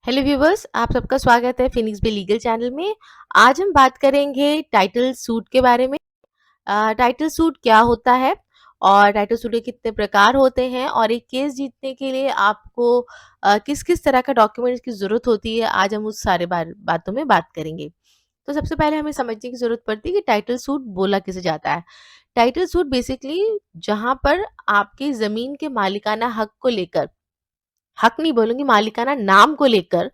Hello viewers, आप सबका स्वागत है फिनिक्स बे लीगल चैनल में। आज हम बात करेंगे टाइटल सूट के बारे में। टाइटल सूट क्या होता है और टाइटल सूट के कितने प्रकार होते हैं और एक केस जीतने के लिए आपको किस किस तरह का डॉक्यूमेंट्स की ज़रूरत होती है, आज हम उस सारे बातों में बात करेंगे। तो सबसे पहले हमें समझने की ज़रूरत पड़ती है कि टाइटल सूट बोला किसे जाता है। टाइटल सूट बेसिकली जहाँ पर आपकी ज़मीन के मालिकाना हक को लेकर, हक नहीं बोलूँगी, मालिकाना नाम को लेकर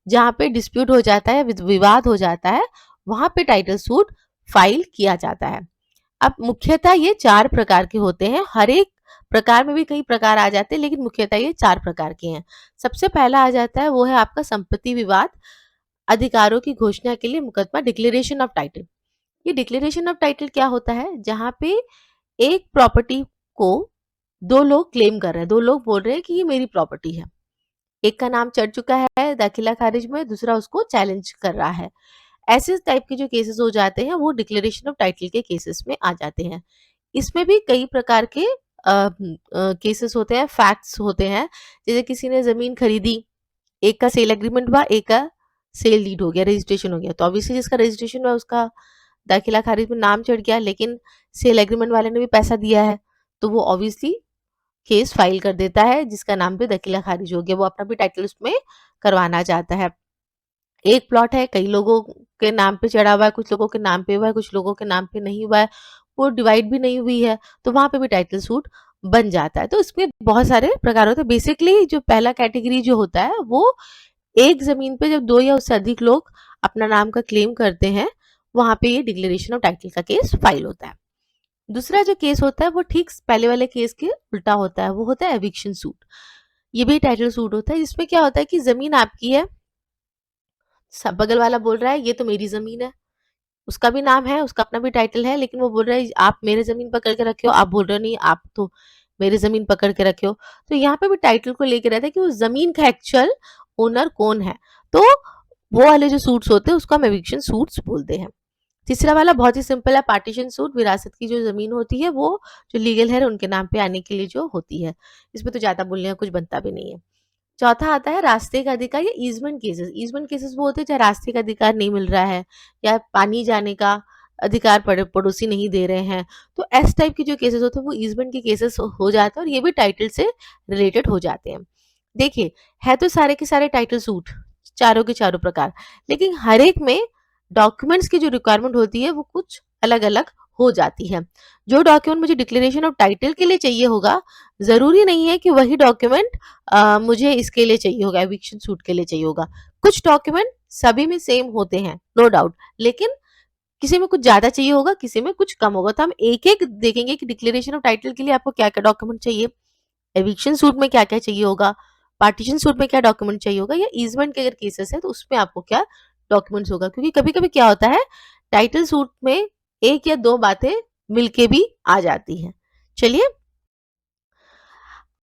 जहाँ पे डिस्प्यूट हो जाता है, विवाद हो जाता है, वहाँ पे टाइटल सूट फाइल किया जाता है। अब मुख्यतः ये 4 प्रकार के होते हैं, हर एक प्रकार में भी कई प्रकार आ जाते हैं, लेकिन मुख्यतः ये 4 प्रकार के हैं। सबसे पहला आ जाता है वो है आपका संपत्ति विवाद, अधिकारों की घोषणा के लिए मुकदमा, डिक्लेरेशन ऑफ टाइटल। ये डिक्लेरेशन ऑफ टाइटल क्या होता है? जहाँ पे एक प्रॉपर्टी को 2 लोग क्लेम कर रहे हैं, 2 लोग बोल रहे हैं कि ये मेरी प्रॉपर्टी है। एक का नाम चढ़ चुका है दाखिला खारिज में, दूसरा उसको चैलेंज कर रहा है। ऐसे टाइप के जो केसेस हो जाते हैं वो डिक्लेरेशन ऑफ टाइटल के केसेस में आ जाते हैं। इसमें भी कई प्रकार के केसेस होते हैं, फैक्ट्स होते हैं। जैसे किसी ने जमीन खरीदी, एक का सेल एग्रीमेंट हुआ, एक का सेल डीड हो गया, रजिस्ट्रेशन हो गया, तो ऑब्वियसली जिसका रजिस्ट्रेशन हुआ उसका दाखिला खारिज में नाम चढ़ गया, लेकिन सेल एग्रीमेंट वाले ने भी पैसा दिया है, तो वो ऑब्वियसली केस फाइल कर देता है जिसका नाम पे दाखिला खारिज हो गया, वो अपना भी टाइटल उसमें करवाना चाहता है। एक प्लॉट है, कई लोगों के नाम पे चढ़ा हुआ है, कुछ लोगों के नाम पे हुआ है, कुछ लोगों के नाम पे नहीं हुआ है, वो डिवाइड भी नहीं हुई है, तो वहां पे भी टाइटल सूट बन जाता है। तो इसमें बहुत सारे प्रकार होते हैं। बेसिकली जो पहला कैटेगरी जो होता है वो एक जमीन पे जब 2 या उससे अधिक लोग अपना नाम का क्लेम करते हैं, वहां पे ये डिक्लेरेशन ऑफ टाइटल का केस फाइल होता है। दूसरा जो केस होता है वो ठीक पहले वाले केस के उल्टा होता है, वो होता है एविक्शन सूट। ये भी टाइटल सूट होता है, जिसमें क्या होता है कि जमीन आपकी है, बगल वाला बोल रहा है ये तो मेरी जमीन है, उसका भी नाम है, उसका अपना भी टाइटल है, लेकिन वो बोल रहा है आप मेरे जमीन पकड़ के रखे हो, आप बोल रहे हो नहीं आप तो मेरे जमीन पकड़ के रखे हो। तो यहाँ पे भी टाइटल को लेके रहता है कि उस जमीन का एक्चुअल ओनर कौन है। तो वो वाले जो सूट्स होते हैं उसको हम एविक्शन सूट्स बोलते हैं। तीसरा वाला बहुत ही सिंपल है, पार्टीशन सूट। विरासत की जो जमीन होती है वो जो लीगल है उनके नाम पे आने के लिए जो होती है, इसमें तो ज्यादा बोलने का कुछ बनता भी नहीं है। चौथा आता है रास्ते का अधिकार या ईजमेंट केसेस। ईजमेंट केसेस वो होते हैं जहाँ रास्ते का अधिकार नहीं मिल रहा है या पानी जाने का अधिकार पड़ोसी नहीं दे रहे हैं, तो एस टाइप के जो केसेस होते हैं वो ईजमेंट के केसेस हो जाते हैं और ये भी टाइटल से रिलेटेड हो जाते हैं। देखिए, है तो सारे के सारे टाइटल सूट, चारों के चारों प्रकार, लेकिन हर एक में डॉक्यूमेंट्स की जो रिक्वायरमेंट होती है वो कुछ अलग अलग हो जाती है। जो डॉक्यूमेंट मुझे डिक्लेरेशन ऑफ टाइटल के लिए चाहिए होगा, जरूरी नहीं है कि वही डॉक्यूमेंट मुझे इसके लिए चाहिए होगा, एविक्शन सूट के लिए चाहिए होगा। कुछ डॉक्यूमेंट सभी में सेम होते हैं, नो डाउट, लेकिन किसी में कुछ ज्यादा चाहिए होगा, किसी में कुछ कम होगा। तो हम एक एक देखेंगे कि डिक्लेरेशन ऑफ टाइटल के लिए आपको क्या क्या डॉक्यूमेंट चाहिए, एविक्शन सूट में क्या क्या चाहिए होगा, पार्टीशन सूट में क्या डॉक्यूमेंट चाहिए होगा, या ईजमेंट के अगर केसेस है तो उसमें आपको क्या डॉक्यूमेंट्स होगा। क्योंकि कभी कभी क्या होता है, टाइटल सूट में एक या दो बातें मिलके भी आ जाती हैं। चलिए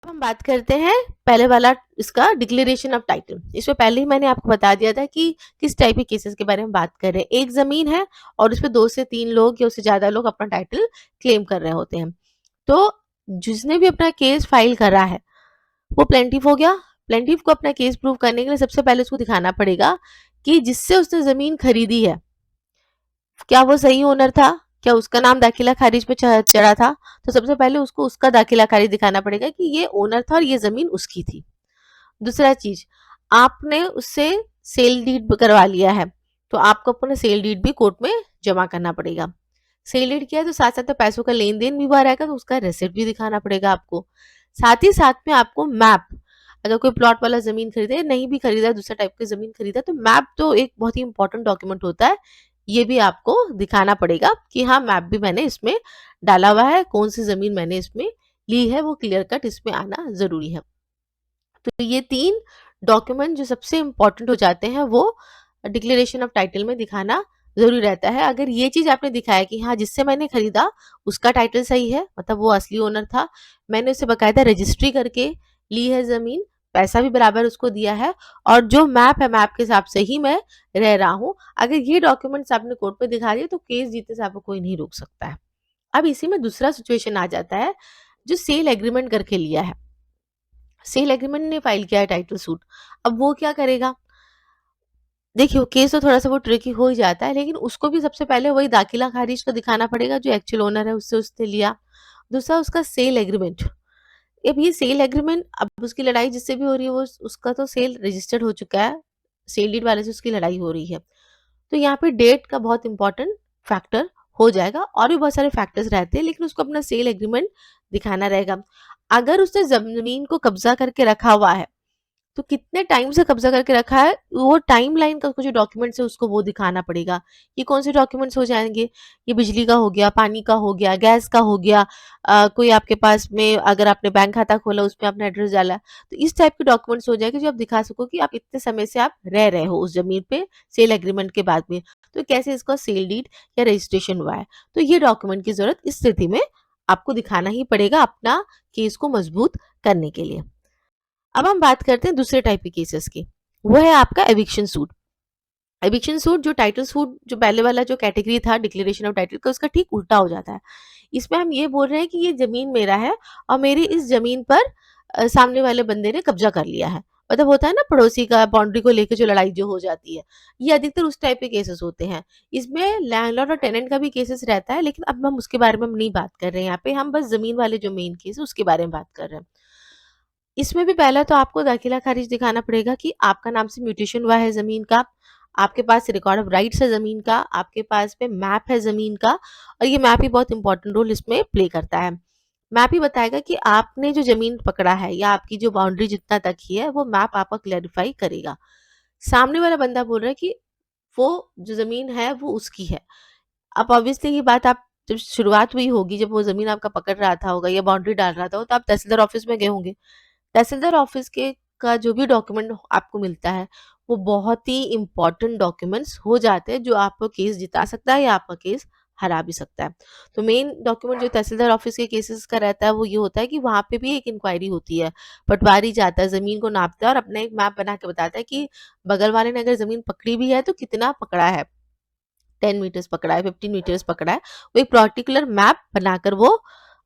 अब हम बात करते हैं पहले वाला, इसका डिक्लेरेशन ऑफ टाइटल। इसमें पहले ही मैंने आपको बता दिया था कि किस टाइप के केसेस के बारे में बात कर रहे हैं। एक जमीन है और उसपे 2 से 3 लोग या उससे ज्यादा लोग अपना टाइटल क्लेम कर रहे होते हैं। तो जिसने भी अपना केस फाइल करा है वो प्लेंटिफ हो गया। प्लेंटिफ को अपना केस प्रूव करने के लिए सबसे पहले उसको दिखाना पड़ेगा कि जिससे उसने जमीन खरीदी है क्या वो सही ओनर था, क्या उसका नाम दाखिला खारिज पे चढ़ा था। तो सबसे पहले उसको उसका दाखिला खारिज दिखाना पड़ेगा कि ये ओनर था और ये जमीन उसकी थी। दूसरा चीज, आपने उससे सेल डीड करवा लिया है, तो आपको अपना सेल डीड भी कोर्ट में जमा करना पड़ेगा। सेल डीड किया है तो साथ साथ में पैसों का लेन देन भी हुआ रहेगा, तो उसका रेसिप्ट भी दिखाना पड़ेगा आपको। साथ ही साथ में आपको मैप, अगर कोई प्लॉट वाला जमीन खरीदे, नहीं भी खरीदा, दूसरा टाइप की जमीन खरीदा, तो मैप तो एक बहुत ही इंपॉर्टेंट डॉक्यूमेंट होता है, ये भी आपको दिखाना पड़ेगा कि हाँ मैप भी मैंने इसमें डाला हुआ है, कौन सी जमीन मैंने इसमें ली है वो क्लियर कट इसमें आना जरूरी है। तो ये 3 डॉक्यूमेंट जो सबसे इंपॉर्टेंट हो जाते हैं वो डिक्लेरेशन ऑफ टाइटल में दिखाना जरूरी रहता है। अगर ये चीज आपने दिखाया कि हाँ जिससे मैंने खरीदा उसका टाइटल सही है, मतलब वो असली ओनर था, मैंने उसे बकायदा रजिस्ट्री करके ली है जमीन, पैसा भी बराबर उसको दिया है, और जो मैप है मैप के हिसाब से ही मैं रह रहा हूँ, अगर ये डॉक्यूमेंट्स आपने कोर्ट में दिखा दिए तो केस जीतने से आपको कोई नहीं रोक सकता है। अब इसी में दूसरा सिचुएशन आ जाता है, जो सेल एग्रीमेंट करके लिया है, सेल एग्रीमेंट ने फाइल किया है टाइटल सूट। अब वो क्या करेगा, देखिए, वो केस तो थोड़ा-सा वो ट्रिकी हो ही जाता है, लेकिन उसको भी सबसे पहले वही दाखिला खारिज का दिखाना पड़ेगा जो एक्चुअल ओनर है उससे उसने लिया। दूसरा उसका सेल एग्रीमेंट। अब ये सेल एग्रीमेंट, अब उसकी लड़ाई जिससे भी हो रही है वो उसका तो सेल रजिस्टर्ड हो चुका है, सेल डीड वाले से उसकी लड़ाई हो रही है। तो यहाँ पे डेट का बहुत इंपॉर्टेंट फैक्टर हो जाएगा, और भी बहुत सारे फैक्टर्स रहते हैं, लेकिन उसको अपना सेल एग्रीमेंट दिखाना रहेगा। अगर उसने ज़मीन को कब्ज़ा करके रखा हुआ है, तो कितने टाइम से कब्ज़ा करके रखा है, वो टाइमलाइन का जो डॉक्यूमेंट्स है उसको वो दिखाना पड़ेगा। ये कौन से डॉक्यूमेंट्स हो जाएँगे? ये बिजली का हो गया, पानी का हो गया, गैस का हो गया, कोई आपके पास में अगर आपने बैंक खाता खोला उसमें आपने एड्रेस डाला, तो इस टाइप के डॉक्यूमेंट्स हो जाएँगे जो आप दिखा सको कि आप इतने समय से आप रह रहे हो उस ज़मीन पे सेल एग्रीमेंट के बाद में। तो कैसे इसका सेल डीड या रजिस्ट्रेशन हुआ है। तो ये डॉक्यूमेंट की ज़रूरत इस स्थिति में आपको दिखाना ही पड़ेगा अपना केस को मज़बूत करने के लिए। अब हम बात करते हैं दूसरे टाइप के केसेस की। वो है आपका एविक्शन सूट। एविक्शन सूट जो टाइटल सूट जो पहले वाला जो कैटेगरी था डिक्लेरेशन ऑफ टाइटल का, उसका ठीक उल्टा हो जाता है। इसमें हम ये बोल रहे हैं कि ये ज़मीन मेरा है और मेरी इस ज़मीन पर सामने वाले बंदे ने कब्ज़ा कर लिया है। मतलब होता है ना पड़ोसी का बाउंड्री को लेके जो लड़ाई जो हो जाती है, ये अधिकतर उस टाइप के केसेस होते हैं। इसमें लैंडलॉर्ड और टेनेंट का भी केसेस रहता है, लेकिन अब हम उसके बारे में हम नहीं बात कर रहे हैं यहाँ पे, हम बस ज़मीन वाले जो मेन केस है उसके बारे में बात कर रहे हैं। इसमें भी पहला तो आपको दाखिला खारिज दिखाना पड़ेगा कि आपका नाम से म्यूटेशन हुआ है ज़मीन का, आपके पास रिकॉर्ड ऑफ राइट्स है ज़मीन का, आपके पास में मैप है ज़मीन का, और ये मैप ही बहुत इंपॉर्टेंट रोल इसमें प्ले करता है। मैप ही बताएगा कि आपने जो ज़मीन पकड़ा है या आपकी जो बाउंड्री जितना तक ही है, वो मैप आपका क्लैरिफाई करेगा। सामने वाला बंदा बोल रहा है कि वो जो ज़मीन है वो उसकी है। अब ऑब्वियसली ये बात आप जब शुरुआत हुई होगी, जब वो ज़मीन आपका पकड़ रहा था होगा या बाउंड्री डाल रहा था, तो आप तहसीलदार ऑफिस में गए होंगे। तहसीलदार ऑफिस के का जो भी डॉक्यूमेंट आपको मिलता है, वो बहुत ही इम्पोर्टेंट डॉक्यूमेंट्स हो जाते हैं जो आपका केस जिता सकता है या आपका केस हरा भी सकता है। तो मेन डॉक्यूमेंट जो तहसीलदार ऑफिस के केसेस का रहता है वो ये होता है कि वहाँ पे भी एक इंक्वायरी होती है। पटवारी जाता है, ज़मीन को नापता है और अपना एक मैप बना के बताता है कि बगल वाले ने अगर ज़मीन पकड़ी भी है तो कितना पकड़ा है। 10 मीटर्स पकड़ा है, 15 मीटर्स पकड़ा है, वो एक पर्टिकुलर मैप बनाकर वो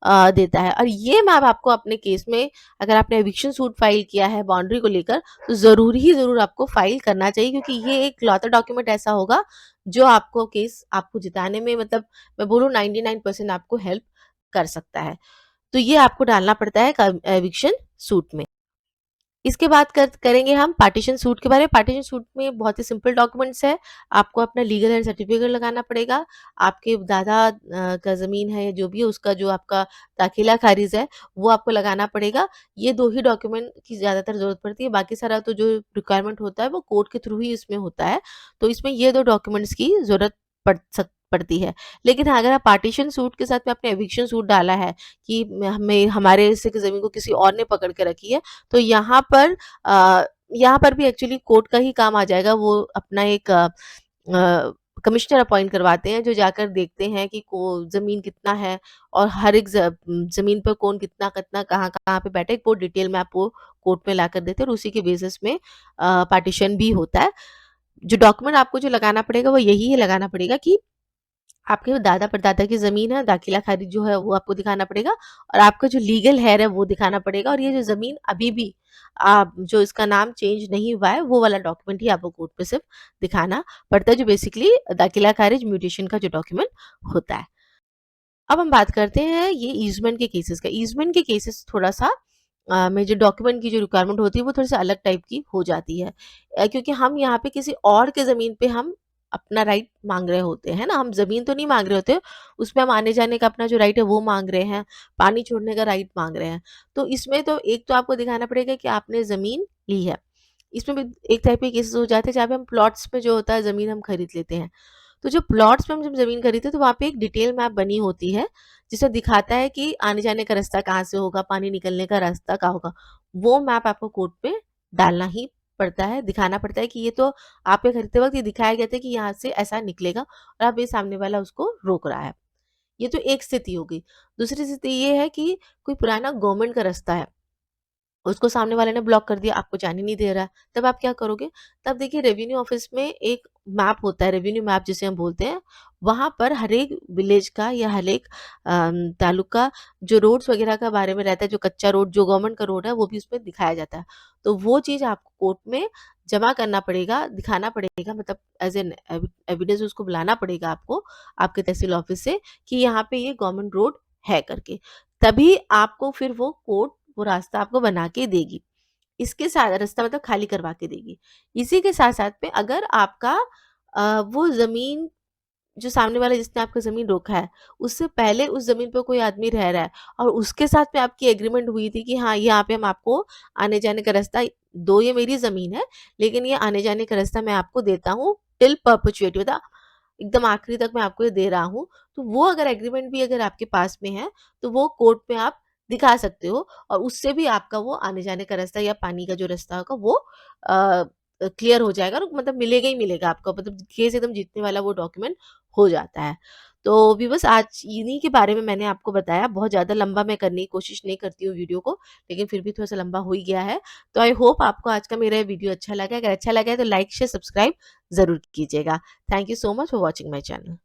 देता है। और ये मैप आपको अपने केस में, अगर आपने एविक्शन सूट फाइल किया है बाउंड्री को लेकर, तो ज़रूर ही ज़रूर आपको फाइल करना चाहिए, क्योंकि ये एक इकलौता डॉक्यूमेंट ऐसा होगा जो आपको केस आपको जिताने में, मतलब मैं बोलूँ 99% आपको हेल्प कर सकता है। तो ये आपको डालना पड़ता है एविक्शन सूट में। इसके बाद करेंगे हम पार्टीशन सूट के बारे में। पार्टीशन सूट में बहुत ही सिंपल डॉक्यूमेंट्स है। आपको अपना लीगल एंड सर्टिफिकेट लगाना पड़ेगा। आपके दादा का ज़मीन है या जो भी है उसका जो आपका दाखिला खारिज है वो आपको लगाना पड़ेगा। ये 2 ही डॉक्यूमेंट की ज़्यादातर ज़रूरत पड़ती है। बाकी सारा तो जो रिक्वायरमेंट होता है वो कोर्ट के थ्रू ही इसमें होता है। तो इसमें ये 2 डॉक्यूमेंट्स की ज़रूरत पड़ती है। लेकिन हाँ, अगर आप पार्टीशन सूट के साथ में आपने एविक्शन सूट डाला है कि हमें हमारे हिस्से की ज़मीन को किसी और ने पकड़ के रखी है, तो अ, यहाँ पर भी एक्चुअली कोर्ट का ही काम आ जाएगा। वो अपना एक कमिश्नर अपॉइंट करवाते हैं जो जाकर देखते हैं कि को ज़मीन कितना है और हर एक ज़मीन पर कौन कितना-कितना कहाँ-कहाँ पे बैठा है, एक वो डिटेल मैप वो कोर्ट में लाकर देते हैं और उसी के बेसिस में पार्टीशन भी होता है। जो डॉक्यूमेंट आपको जो लगाना पड़ेगा वो यही है लगाना पड़ेगा कि आपके जो दादा-परदादा की ज़मीन है, दाखिला खारिज जो है वो आपको दिखाना पड़ेगा और आपका जो लीगल हेir है वो दिखाना पड़ेगा, और ये जो ज़मीन अभी भी जो इसका नाम चेंज नहीं हुआ है वो वाला डॉक्यूमेंट ही आपको कोर्ट में सिर्फ दिखाना पड़ता है, जो बेसिकली दाखिला खारिज म्यूटेशन का जो डॉक्यूमेंट होता है। अब हम बात करते हैं ये ईज़मेंट के केसेस का। ईज़मेंट के केसेस थोड़ा-सा में जो डॉक्यूमेंट की जो रिक्वायरमेंट होती है वो थोड़ी-सी अलग टाइप की हो जाती है। क्योंकि हम यहाँ पे किसी और के ज़मीन पे हम अपना राइट माँग रहे होते हैं ना, हम ज़मीन तो नहीं माँग रहे होते, उसमें हम आने-जाने का अपना जो राइट है वो माँग रहे हैं, पानी छोड़ने का राइट माँग रहे हैं। तो इसमें तो एक तो आपको दिखाना पड़ेगा कि आपने ज़मीन ली है। इसमें भी एक टाइप के केसेस हो जाते हैं जहाँ पे हम प्लॉट्स में जो होता है ज़मीन हम खरीद लेते हैं। तो जो प्लॉट्स में हम जब ज़मीन खरीदते हैं तो वहाँ पे एक डिटेल मैप बनी होती है, जिसमें दिखाता है कि आने-जाने का रास्ता कहाँ से होगा, पानी निकलने का रास्ता कहाँ होगा। वो मैप आपको कोर्ट पे डालना ही पड़ता है, दिखाना पड़ता है कि ये तो आपके खरीदते वक़्त ये दिखाया गया था कि यहाँ से ऐसा निकलेगा और अब ये सामने वाला उसको रोक रहा है। ये तो एक स्थिति हो गई। दूसरी स्थिति ये है कि कोई पुराना गवर्नमेंट का रास्ता है उसको सामने वाले ने ब्लॉक कर दिया, आपको जाने नहीं दे रहा है, तब आप क्या करोगे? तब देखिए रेवेन्यू ऑफिस में एक मैप होता है, रेवेन्यू मैप जिसे हम बोलते हैं, वहाँ पर हर एक विलेज का या हर एक तालुका जो रोड्स वगैरह का बारे में रहता है, जो कच्चा रोड, जो गवर्नमेंट का रोड है, वो भी उसमें दिखाया जाता है। तो वो चीज़ आपको कोर्ट में जमा करना पड़ेगा, दिखाना पड़ेगा, मतलब एज़ एन एविडेंस उसको बुलाना पड़ेगा आपको, आपके तहसील ऑफिस से, कि यहाँ पे ये गवर्नमेंट रोड है करके। तभी आपको फिर वो कोर्ट वो रास्ता आपको बना के देगी। इसके साथ रास्ता मतलब खाली करवा के देगी। इसी के साथ-साथ में अगर आपका वो ज़मीन जो सामने वाला जिसने आपका ज़मीन रोका है, उससे पहले उस ज़मीन पे कोई आदमी रह रहा है और उसके साथ में आपकी एग्रीमेंट हुई थी कि हाँ, यहाँ पे हम आपको आने-जाने का रास्ता, दो ये मेरी ज़मीन है, लेकिन ये आने-जाने का रास्ता मैं आपको देता हूँ टिल परपेचुइटी, मतलब एकदम आखिरी तक मैं आपको ये दे रहा हूँ। तो वो अगर एग्रीमेंट भी अगर आपके पास में है, तो वो कोर्ट में आप दिखा सकते हो और उससे भी आपका वो आने-जाने का रास्ता या पानी का जो रास्ता होगा वो क्लियर हो जाएगा और मतलब मिलेगा ही मिलेगा आपको, मतलब केस एकदम जीतने वाला वो डॉक्यूमेंट हो जाता है। तो व्यूअर्स, आज इन्हीं के बारे में मैंने आपको बताया। बहुत ज़्यादा लंबा मैं करने की कोशिश नहीं करती हूँ वीडियो को, लेकिन फिर भी थोड़ा-सा लंबा हो ही गया है। तो आई होप आपको आज का मेरा ये वीडियो अच्छा लगा। अगर अच्छा लगा है तो लाइक, शेयर, सब्सक्राइब ज़रूर कीजिएगा। Thank you so much for watching my channel.